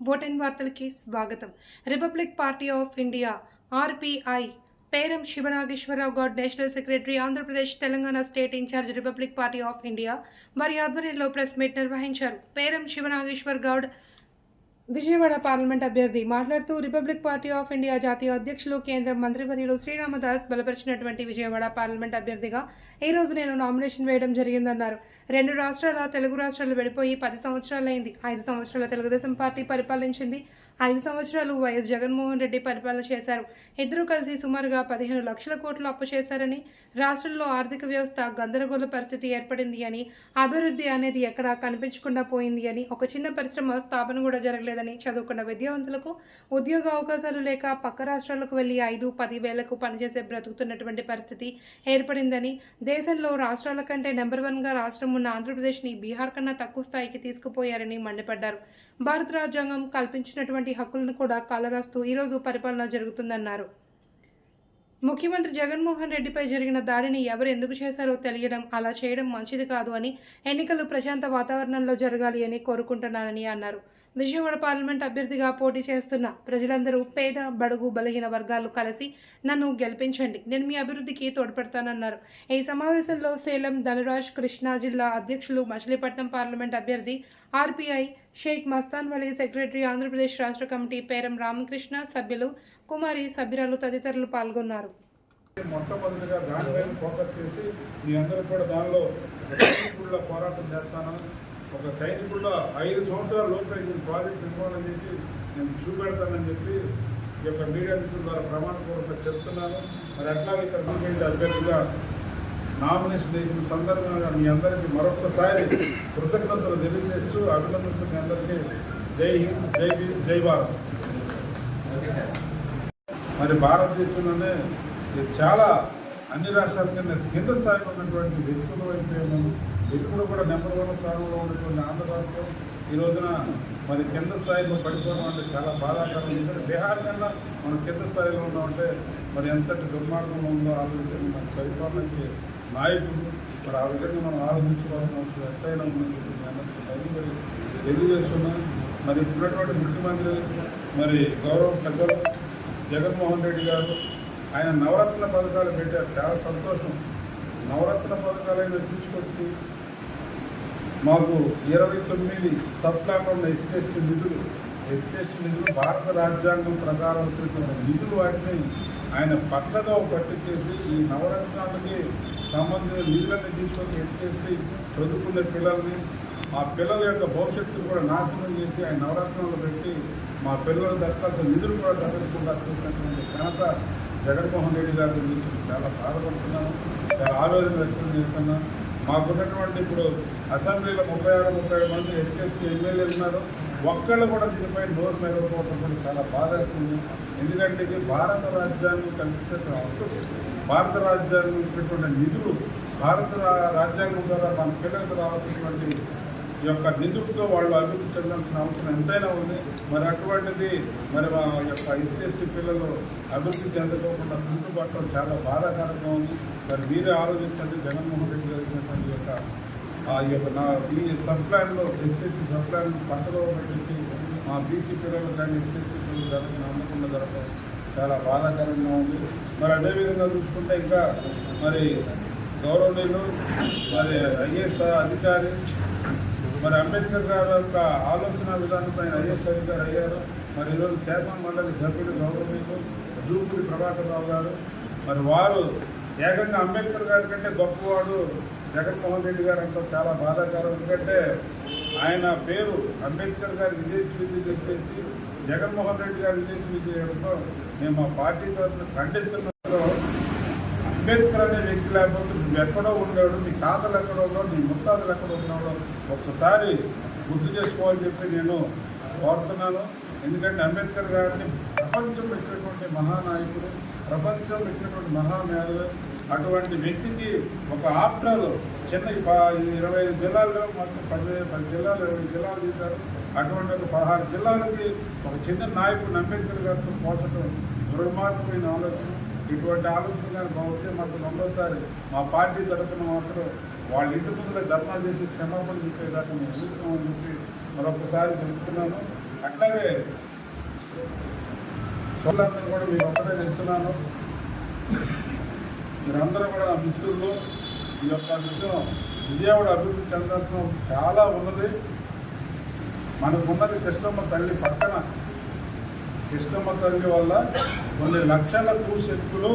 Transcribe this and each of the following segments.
ఓటెన్ వార్తలకి స్వాగతం. Republic Party of India RPI Peram Sivanageswararao Goud national secretary, Andhra Pradesh Telangana state in-charge Republic Party of India వారి ఆధ్వర్యంలో press meet నిర్వహించారు. పేరం శివనాగేశ్వర్ గౌడ్ విజయవాడ పార్లమెంట్ అభ్యర్థి మాట్లాడుతూ, రిపబ్లిక్ పార్టీ ఆఫ్ ఇండియా జాతీయ అధ్యక్షులు, కేంద్ర మంత్రివర్యులు శ్రీరామదాస్ బలపరిచినటువంటి విజయవాడ పార్లమెంట్ అభ్యర్థిగా ఈ రోజు నేను నామినేషన్ వేయడం జరిగిందన్నారు. 2 రాష్ట్రాల తెలుగు రాష్ట్రాలు విడిపోయి 10 సంవత్సరాలైంది. 5 సంవత్సరాల తెలుగుదేశం పార్టీ పరిపాలించింది. 5 సంవత్సరాలు వైఎస్ జగన్మోహన్ రెడ్డి పరిపాలన చేశారు. ఇద్దరూ కలిసి సుమారుగా 15 లక్షల కోట్లు అప్పు చేశారని, రాష్ట్రంలో ఆర్థిక వ్యవస్థ గందరగోళ పరిస్థితి ఏర్పడింది అని, అభివృద్ధి అనేది ఎక్కడా కనిపించకుండా పోయింది అని, ఒక చిన్న పరిశ్రమ స్థాపన కూడా జరగలేదని, చదువుకున్న విద్యావంతులకు ఉద్యోగ అవకాశాలు లేక పక్క రాష్ట్రాలకు వెళ్లి 5-10 వేలకు పనిచేసే బ్రతుకుతున్నటువంటి పరిస్థితి ఏర్పడిందని, దేశంలో రాష్ట్రాల కంటే నెంబర్ 1గా రాష్ట్రం ఉన్న ఆంధ్రప్రదేశ్ని బీహార్ కన్నా తక్కువ స్థాయికి తీసుకుపోయారని మండిపడ్డారు. భారత రాజ్యాంగం కల్పించినటువంటి హక్కులను కూడా కాలరాస్తూ ఈరోజు పరిపాలన జరుగుతుందన్నారు. ముఖ్యమంత్రి జగన్మోహన్ రెడ్డిపై జరిగిన దాడిని ఎవరు ఎందుకు చేశారో తెలియడం, అలా చేయడం మంచిది కాదు అని, ఎన్నికలు ప్రశాంత వాతావరణంలో జరగాలి అని కోరుకుంటున్నానని అన్నారు. విజయవాడ పార్లమెంట్ అభ్యర్థిగా పోటీ చేస్తున్న ప్రజలందరూ పేద, బడుగు, బలహీన వర్గాలు కలిసి నన్ను గెలిపించండి, నేను మీ అభివృద్ధికి తోడ్పడతానన్నారు. ఈ సమావేశంలో సేలం, ధనరాజ్, కృష్ణా జిల్లా అధ్యక్షులు, మచిలీపట్నం పార్లమెంట్ అభ్యర్థి ఆర్పీఐ షేక్ మస్తాన్ వలీ, సెక్రటరీ, ఆంధ్రప్రదేశ్ రాష్ట్ర కమిటీ పేరం రామకృష్ణ, సభ్యులు కుమారి, సభ్యురాలు తదితరులు పాల్గొన్నారు. మొట్టమొదటిగా దానిపైన ఫోకస్ చేసి మీ అందరూ కూడా దానిలో పోరాటం చేస్తాను. ఒక సైనికుల్లో 5 సంవత్సరాల లోపల దీని ప్రాజెక్ట్ నిర్మాణం చేసి నేను చూపెడతానని చెప్పి ఈ యొక్క మీడియా మిత్రుల ద్వారా ప్రమాణపూర్వకంగా చెప్తున్నాను. మరి అట్లాగే ఇక్కడ గవర్నమెంట్ అభ్యర్థిగా నామినేషన్ వేసిన సందర్భంగా మీ అందరికీ మరొకసారి కృతజ్ఞతలు తెలియజేస్తూ అభినందిస్తూ మీ అందరికీ జై హింద్, జై భీమ్, జై భారత్. మరి భారతదేశంలోనే చాలా అన్ని రాష్ట్రాల కింద స్థాయిలో ఉన్నటువంటి వ్యక్తుల వైపు ఎప్పుడు కూడా నెంబర్ 1 స్థానంలో ఉన్నటువంటి ఆంధ్రప్రదేశ్లో ఈ రోజున మరి కింద స్థాయిలో పడిపోవడం అంటే చాలా బాధాకరం. ఎందుకంటే బీహార్ కన్నా మనం కింద స్థాయిలో ఉన్నామంటే మరి ఎంతటి దుర్మార్గంలో ఉందో ఆలోచించి మన పరిపాలనకి నాయకులు మరి ఆ విధంగా మనం ఆలోచించుకోవాల్సిన అవసరం ఎట్లయినా ఉందని మరి తెలియజేస్తున్నాం. మరి ఇప్పుడున్నటువంటి ముఖ్యమంత్రి మరి గౌరవ పెద్దలు జగన్మోహన్ రెడ్డి గారు ఆయన నవరత్న పథకాలు పెట్టారు. చాలా సంతోషం. నవరత్న పథకాలైనా తీసుకొచ్చి మాకు 29 సబ్ప్లాన్లో ఉన్న ఎస్సీ నిధులు భారత రాజ్యాంగం ప్రకారం వచ్చిన నిధులు, వాటిని ఆయన పక్కగా పట్టించేసి ఈ నవరత్నాలకి సంబంధించిన నిధులన్నీ తీసుకొని ఎస్సీ చదువుకునే పిల్లల్ని, ఆ పిల్లల యొక్క భవిష్యత్తును కూడా నాశనం చేసి ఆయన నవరత్నాలు పెట్టి మా పిల్లల దక్కాల్సిన నిధులు కూడా దక్కకుండా చూసినటువంటి ఘనత జగన్మోహన్ రెడ్డి గారి గురించి చాలా బాధపడుతున్నాను, చాలా ఆలోచన వ్యక్తం చేస్తున్నాను. మాకున్నటువంటి ఇప్పుడు అసెంబ్లీలో 36-37 మంది ఎస్సీ ఎమ్మెల్యేలు ఉన్నారు. ఒక్కళ్ళు కూడా దీనిపై నోరు మెరగకపోవడం కూడా చాలా బాధ అవుతుంది. ఎందుకంటే ఇది భారత రాజ్యాంగం కల్పించిన హక్కులు, భారత రాజ్యాంగం ఇచ్చినటువంటి నిధులు, భారత రాజ్యాంగం ద్వారా మన పిల్లలకు రావాల్సినటువంటి ఈ యొక్క నిధులతో వాళ్ళు అభివృద్ధి చెందాల్సిన అవసరం ఎంతైనా ఉంది. మరి అటువంటిది మరి మా యొక్క ఎస్సీ పిల్లలు అభివృద్ధి చెందకోకుండా కుంటుపట్టడం చాలా బాధాకరంగా ఉంది. మరి మీరే ఆలోచించండి. జగన్మోహన్ రెడ్డి గారి ఈ యొక్క ఈ సబ్ప్లాన్లో ఎస్సీ సబ్ప్లాన్ పక్కలో పెట్టేసి మా బీసీ పిల్లలు కానీ ఎస్సీ పిల్లలు జరగడం నమ్మకుండా జరగడం చాలా బాధాకరంగా ఉంది. మరి అదేవిధంగా చూసుకుంటే ఇంకా మరి గౌరవనీయులు మరి ఐఏఎస్ అధికారి మరి అంబేద్కర్ గారి యొక్క ఆలోచన విధానంతో ఆయన ఐఏఎస్ అధికారి అయ్యారు. మరి ఈరోజు శాసన మండలి సభ్యులు గౌరవనీయులు జూపూడి ప్రభాకర్ రావు గారు, మరి వారు ఏకంగా అంబేద్కర్ గారి కంటే గొప్పవాడు జగన్మోహన్ రెడ్డి గారు అంటే చాలా బాధాకరం. ఎందుకంటే ఆయన పేరు అంబేద్కర్ గారి విదేశీ విద్య చెప్పేసి జగన్మోహన్ రెడ్డి గారి విదేశీ విద్య చేయడంతో మేము మా పార్టీ తరఫున ఖండిస్తున్నాం. అంబేద్కర్ అనే వ్యక్తి లేకపోతే నువ్వు ఎక్కడో ఉండేవాడు, నీ తాతలు ఎక్కడో ఉన్నాడు, నీ ముత్తాతలు ఎక్కడో ఉన్నాడో ఒక్కసారి గుర్తు చేసుకోవాలని చెప్పి నేను కోరుతున్నాను. ఎందుకంటే అంబేద్కర్ గారిని ప్రపంచం పెట్టినటువంటి మహానాయకుడు, ప్రపంచం పెట్టినటువంటి మహామేధలు, అటువంటి వ్యక్తికి ఒక ఆఫ్టర్ చిన్న 25 జిల్లాల్లో మొత్తం 10 జిల్లాలు 20 జిల్లాలు తీశారు. అటువంటి ఒక 16 జిల్లాలకి ఒక చిన్న నాయకుడు అంబేద్కర్ గారితో పోల్చడం దుర్మార్గమైన ఆలోచన. ఇటువంటి ఆలోచన కానీ బాగుంటే మాకు రెండోసారి మా పార్టీ తరఫున మాత్రం వాళ్ళ ఇంటి ముందులో ధర్నా చేసి క్షమాపణ చెప్పేదాకా మేము చూస్తామని చెప్పి మరొకసారి చెప్తున్నాను. అట్లాగే సోదరులందరూ కూడా మీరు ఒక్కటే చెప్తున్నాను, మీరందరూ కూడా నా మిత్రులు. ఈ యొక్క విషయం విజయవాడ అభివృద్ధి చెందాల్సిన చాలా ఉన్నది. మనకున్నది కృష్ణమ్మ తల్లి పక్కన. కృష్ణమ్మ తల్లి వల్ల కొన్ని లక్షల భూశక్తులు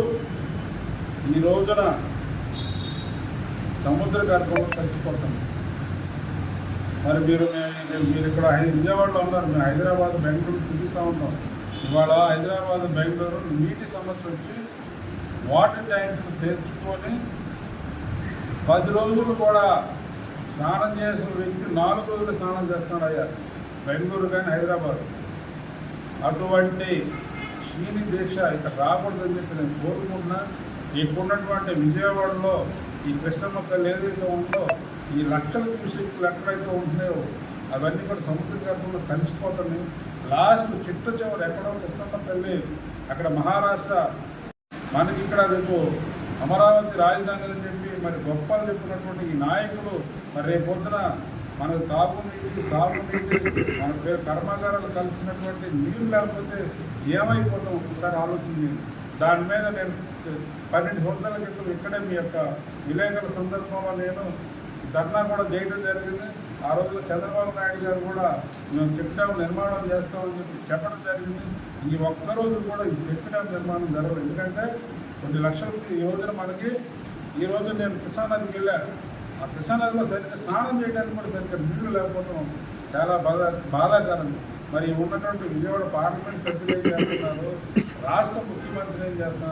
ఈ రోజున సముద్ర గర్భంలో కలిసిపోతుంది. మరి మీరు ఇక్కడ విజయవాడలో ఉన్నారు, మేము హైదరాబాద్ బెంగళూరు తిరుగుతూ ఉంటాం. ఇవాళ హైదరాబాద్ బెంగళూరు నీటి సమస్య వచ్చి వాటర్ ట్యాంకులు తెచ్చుకొని 10 రోజులు కూడా స్నానం చేసిన వ్యక్తి 4 రోజులు స్నానం చేస్తున్నాడు అయ్యా, బెంగళూరు కానీ హైదరాబాద్. అటువంటి శ్రీని దీక్ష ఇక్కడ రాకూడదని చెప్పి నేను కోరుకుంటున్నా. ఇక్కడ ఉన్నటువంటి విజయవాడలో ఈ కృష్ణమ్మ తల్లి ఏదైతే ఉందో ఈ లక్షల క్యూసెక్లు ఎక్కడైతే ఉంటున్నాయో అవన్నీ కూడా సముద్ర గర్భంలో కలిసిపోతున్నాయి. లాస్ట్ చిట్ట చివరి ఎక్కడో కృష్ణమ్మ తల్లి అక్కడ మహారాష్ట్ర, మనకి ఇక్కడ రేపు అమరావతి రాజధాని అని చెప్పి మరి గొప్పలు చెప్పినటువంటి ఈ నాయకులు మరి రేపు పొద్దున మనకు తాగునీటి సాగునీటి మన కర్మాగారాలు కలిసినటువంటి నీళ్ళు లేకపోతే ఏమైపోతాం ఒకసారి ఆలోచించి. దాని మీద నేను 12 సంవత్సరాల క్రితం ఇక్కడే మీ యొక్క విలేకరుల సందర్భంలో నేను ధర్నా కూడా చేయడం జరిగింది. ఆ రోజుల్లో చంద్రబాబు నాయుడు గారు కూడా మేము చెక్ డ్యామ్ నిర్మాణం చేస్తామని చెప్పి చెప్పడం జరిగింది. ఈ ఒక్కరోజు కూడా ఈ చెక్ డ్యామ్ నిర్మాణం జరగదు. ఎందుకంటే కొన్ని లక్షలకి ఈ రోజున మనకి ఈ రోజు నేను కృష్ణానదికి వెళ్ళాను. ఆ కృష్ణానదిలో సరిగ్గా స్నానం చేయడానికి కూడా సరిగ్గా నీళ్లు లేకపోవడం చాలా బాధాకరం. మరి ఉన్నటువంటి విజయవాడ పార్లమెంట్ సభ్యులు ఏం చేస్తున్నారు, రాష్ట్ర ముఖ్యమంత్రి ఏం చేస్తున్నారు.